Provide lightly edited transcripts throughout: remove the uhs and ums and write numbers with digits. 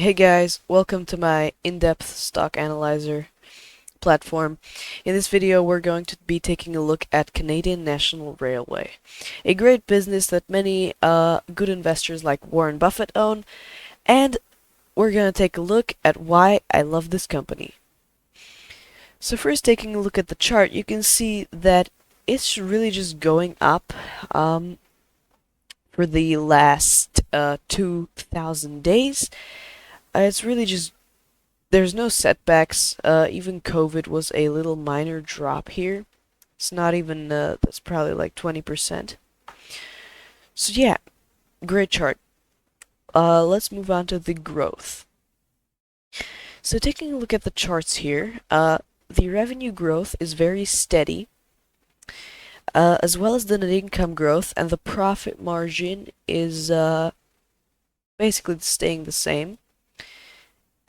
Hey guys, welcome to my in-depth stock analyzer platform. In this video, we're going to be taking a look at Canadian National Railway, a great business that many good investors like Warren Buffett own, and we're going to take a look at why I love this company. So first, taking a look at the chart, you can see that it's really just going up for the last 2,000 days. It's really just there's no setbacks. Even COVID was a little minor drop here. It's not even, that's probably like 20%. So yeah, great chart. Let's move on to the growth. So taking a look at the charts here, the revenue growth is very steady, as well as the net income growth, and the profit margin is basically staying the same.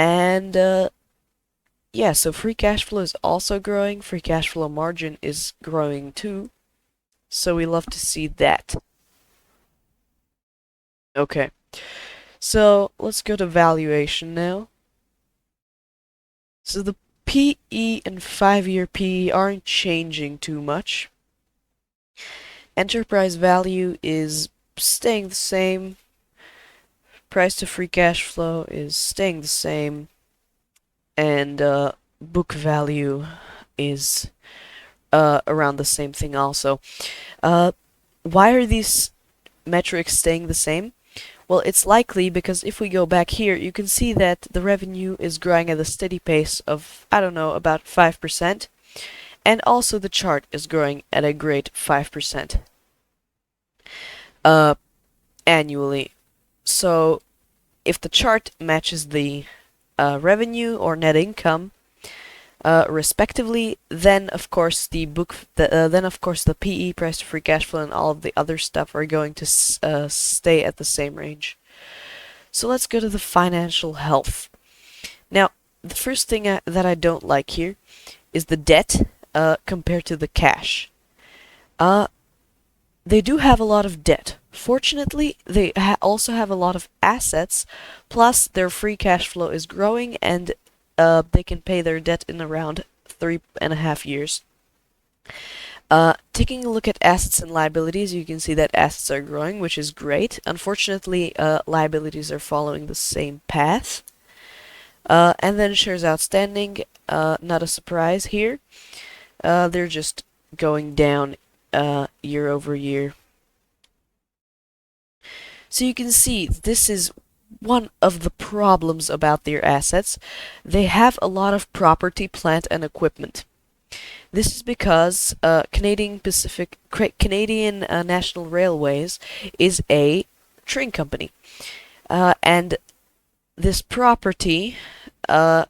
And yeah, so free cash flow is also growing. Free cash flow margin is growing too. So we love to see that. Okay. So let's go to valuation now. So the PE and 5-year PE aren't changing too much. Enterprise value is staying the same. Price to free cash flow is staying the same. And book value is around the same thing also. Why are these metrics staying the same? Well, it's likely because if we go back here, you can see that the revenue is growing at a steady pace of, I don't know, about 5%. And also the chart is growing at a great 5% annually. So if the chart matches the revenue or net income respectively, then of course the PE, price to free cash flow, and all of the other stuff are going to stay at the same range. So let's go to the financial health. Now, the first thing that I don't like here is the debt compared to the cash. They do have a lot of debt. Fortunately, they also have a lot of assets, plus their free cash flow is growing, and they can pay their debt in around 3.5 years. Taking a look at assets and liabilities, you can see that assets are growing, which is great. Unfortunately, liabilities are following the same path. And then shares outstanding, not a surprise here. They're just going down year over year. So you can see this is one of the problems about their assets. They have a lot of property, plant, and equipment. This is because Canadian National Railways is a train company, and this property are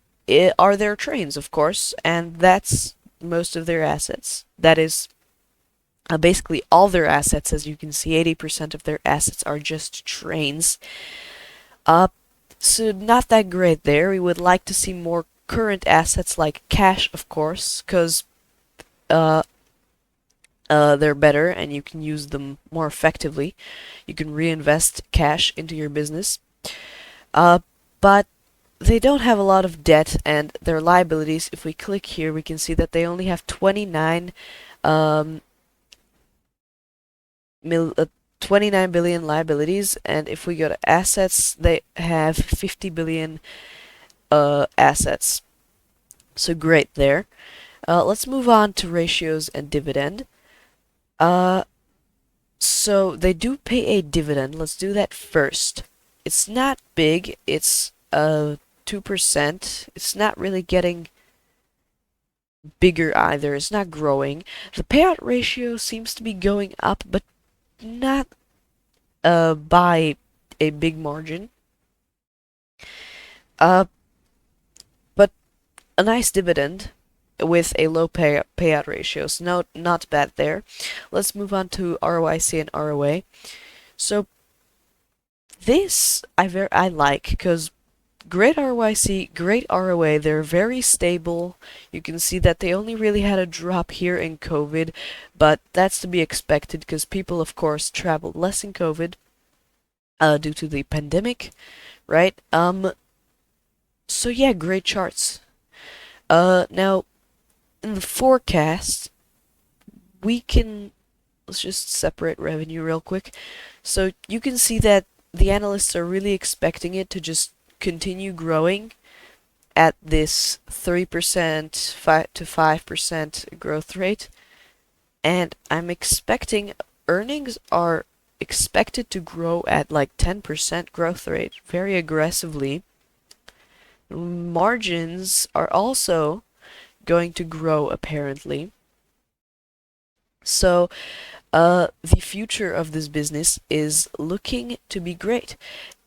their trains, of course, and that's most of their assets. That is basically all their assets. As you can see, 80% of their assets are just trains. So not that great there. We would like to see more current assets like cash, of course, because they're better and you can use them more effectively. You can reinvest cash into your business. But they don't have a lot of debt, and their liabilities, if we click here, we can see that they only have 29 billion liabilities, and if we go to assets, they have 50 billion assets. So great there. Let's move on to ratios and dividend. So they do pay a dividend. Let's do that first. It's not big. It's 2%. It's not really getting bigger either. It's not growing. The payout ratio seems to be going up, but not by a big margin. But a nice dividend with a low payout ratio. So not bad there. Let's move on to ROIC and ROA. So this I like, because great ROIC, great ROA, they're very stable. You can see that they only really had a drop here in COVID, but that's to be expected because people, of course, traveled less in COVID due to the pandemic, right? So yeah, great charts. Now in the forecast, we can let's just separate revenue real quick. So you can see that the analysts are really expecting it to just continue growing at this 3% 5 to 5% growth rate, and I'm expecting earnings are expected to grow at like 10% growth rate very aggressively. Margins are also going to grow apparently. So the future of this business is looking to be great.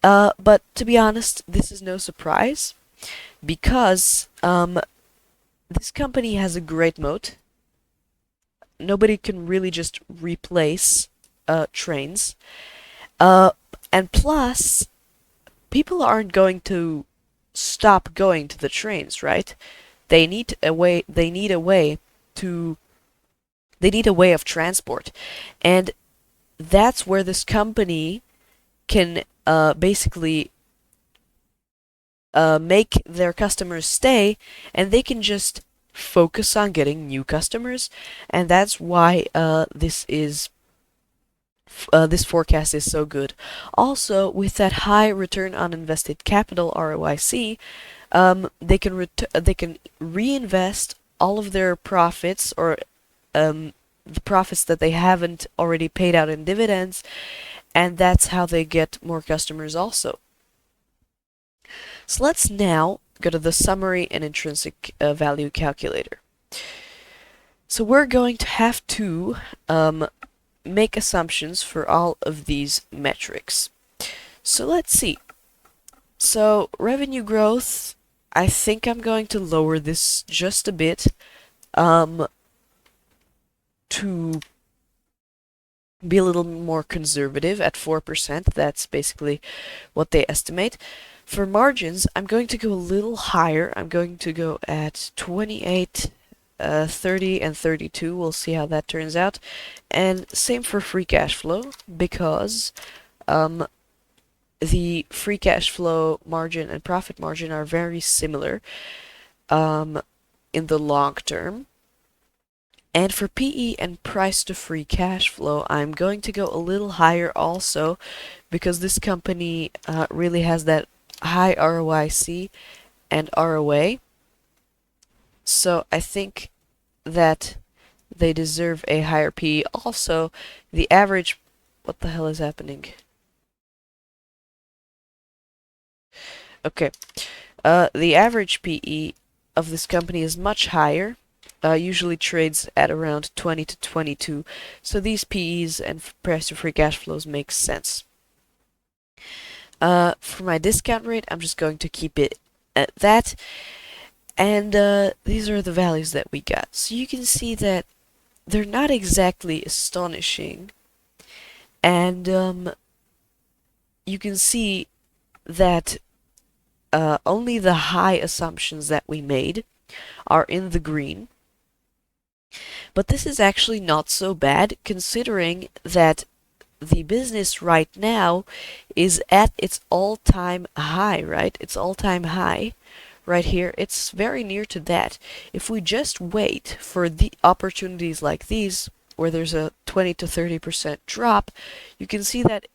But to be honest, this is no surprise because this company has a great moat. Nobody can really just replace trains. Uh, and plus, people aren't going to stop going to the trains, right? They need a way. To. They need a way of transport, and that's where this company can basically make their customers stay, and they can just focus on getting new customers, and that's why this forecast is so good. Also, with that high return on invested capital (ROIC), they can reinvest all of their profits or the profits that they haven't already paid out in dividends, and that's how they get more customers also. So let's now go to the summary and intrinsic value calculator. So we're going to have to make assumptions for all of these metrics. So let's see. So revenue growth, I think I'm going to lower this just a bit to be a little more conservative at 4%. That's basically what they estimate. For margins, I'm going to go a little higher. I'm going to go at 28, 30, and 32. We'll see how that turns out. And same for free cash flow, because the free cash flow margin and profit margin are very similar in the long term. And for PE and price to free cash flow, I'm going to go a little higher also, because this company really has that high ROIC and ROA. So I think that they deserve a higher PE. Also, the average... What the hell is happening? Okay. The average PE of this company is much higher. Usually trades at around 20 to 22. So these PEs and price to free cash flows make sense. For my discount rate, I'm just going to keep it at that. And these are the values that we got. So you can see that they're not exactly astonishing. And you can see that only the high assumptions that we made are in the green. But this is actually not so bad, considering that the business right now is at its all-time high, right? Its all-time high right here. It's very near to that. If we just wait for the opportunities like these, where there's a 20 to 30% drop, you can see that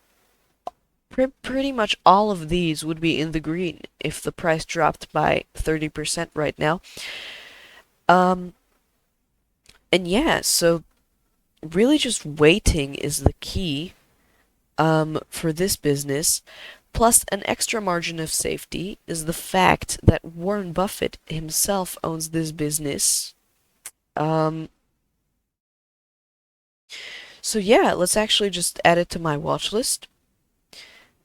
pretty much all of these would be in the green if the price dropped by 30% right now. And yeah, so really just waiting is the key for this business. Plus, an extra margin of safety is the fact that Warren Buffett himself owns this business. So yeah, let's actually just add it to my watch list.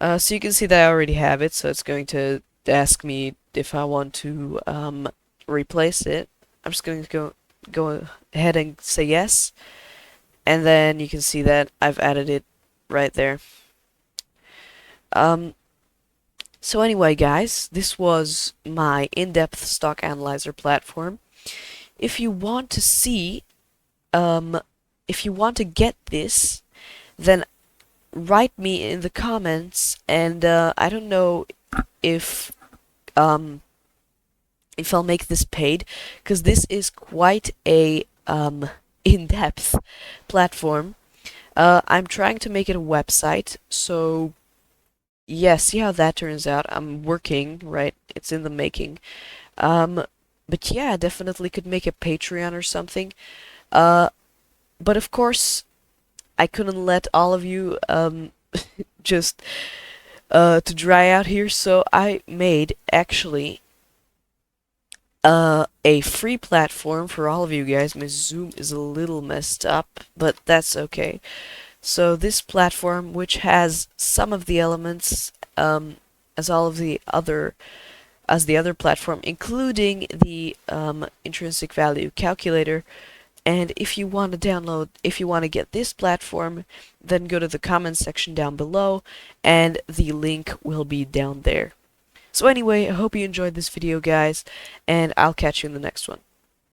So you can see that I already have it, so it's going to ask me if I want to replace it. I'm just going to go ahead and say yes, and then you can see that I've added it right there. So anyway, guys, this was my in-depth stock analyzer platform. If you want to see, if you want to get this, then write me in the comments, and I don't know if if I'll make this paid, because this is quite a in-depth platform. I'm trying to make it a website, so yeah, see how that turns out. I'm working, right? It's in the making. Um, but yeah, definitely could make a Patreon or something. Uh, but of course, I couldn't let all of you just to dry out here, so I made actually a free platform for all of you guys. My Zoom is a little messed up, but that's okay. So this platform, which has some of the elements as all of the other as the other platform, including the intrinsic value calculator. And if you want to get this platform, then go to the comments section down below, and the link will be down there. So anyway, I hope you enjoyed this video, guys, and I'll catch you in the next one.